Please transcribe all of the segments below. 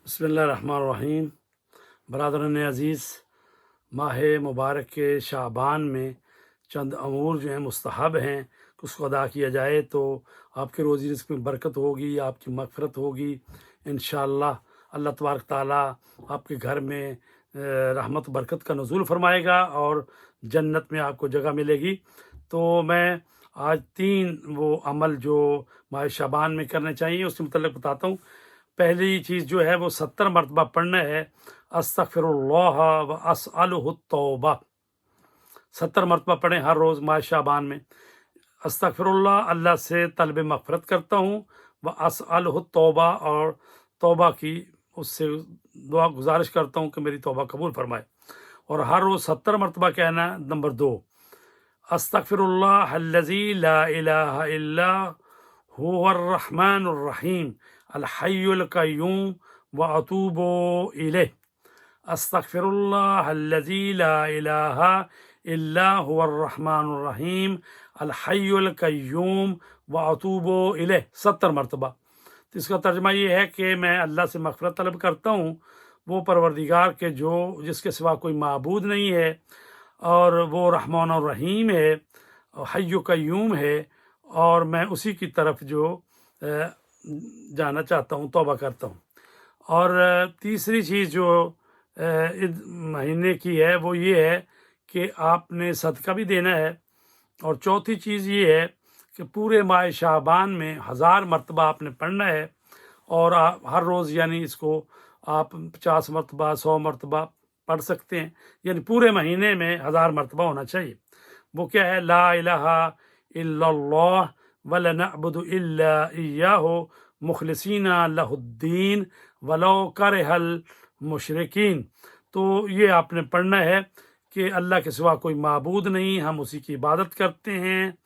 बिस्मिल्लाहिर्रहमानिर्रहीम। बरादरान अज़ीज़, माह मुबारक के शाबान में चंद अमूर जो हैं मुस्तहब हैं कि उसको अदा किया जाए तो आपके रोज़ी रिज़्क़ में बरकत होगी, आपकी मग़फ़िरत होगी इंशाअल्लाह। अल्लाह तबारक ताला आपके घर में रहमत बरकत का नुज़ूल फरमाएगा और जन्नत में आपको जगह मिलेगी। तो मैं आज 3 वो अमल जो माह शाबान में करने चाहिए उसके मुतल्लिक़ बताता हूँ। पहली चीज़ जो है वो 70 मरतबा पढ़ना है अस्तग़फ़िरुल्लाह व अस्अलुहु तौबा। 70 मरतबा पढ़ें हर रोज़ माह शाबान में। अस्तग़फ़िरुल्लाह, अल्लाह से तलब मग़फ़िरत करता हूँ, व अस्अलुहु तौबा, और तौबा की उससे दुआ गुजारिश करता हूँ कि मेरी तौबा कबूल फरमाए। और हर रोज़ 70 मरतबा कहना है। नंबर 2, अस्तग़फ़िरुल्लाह अल्लज़ी ला इलाहा इल्ला हुवर रहमानुर रहीम अल हय्युल क़य्यूम व अतूबु इलैह। अस्तग़फ़िरुल्लाह अल्लज़ी ला इलाहा इल्ला हुवर रहमानुर रहीम अल हय्युल क़य्यूम व अतूबु इलैह 70 मरतबा। तो इसका तर्जुमा ये है कि मैं अल्लाह से मग़फ़िरत तलब करता हूँ, वो परवरदिगार के जो जिसके सिवा कोई माबूद नहीं है, और वो रहमान और रहीम है, हय्यु क़य्यूम है, और मैं उसी की तरफ जो जाना चाहता हूँ, तौबा करता हूँ। और तीसरी चीज़ जो इस महीने की है वो ये है कि आपने सदका भी देना है। और चौथी चीज़ ये है कि पूरे माह शाबान में 1000 मरतबा आपने पढ़ना है, और आप हर रोज़ यानी इसको आप 50 मरतबा 100 मरतबा पढ़ सकते हैं, यानी पूरे महीने में 1000 मरतबा होना चाहिए। वो क्या है? ला इलाहा इल्लल्लाह वला नअबुदु इल्ला इय्याहु मुखलिसीना लहुद्दीन वलौ करहल मुशरिकीन। तो ये आपने पढ़ना है कि अल्लाह के सिवा कोई माबूद नहीं, हम उसी की इबादत करते हैं,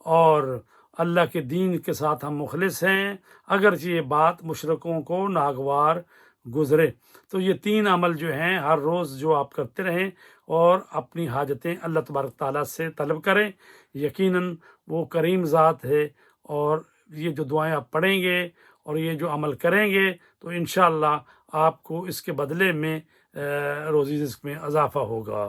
और अल्लाह के दीन के साथ हम मुखलिस हैं, अगरचे ये बात मुशरिकों को नागवार गुज़रे। तो ये 3 अमल जो हैं हर रोज़ जो आप करते रहें, और अपनी हाजतें अल्लाह तबारक ताला से तलब करें। यकीनन वो करीम ज़ात है, और ये जो दुआएं आप पढ़ेंगे और ये जो अमल करेंगे तो इंशाअल्लाह आपको इसके बदले में रोज़ी रिज़्क़ में इजाफ़ा होगा।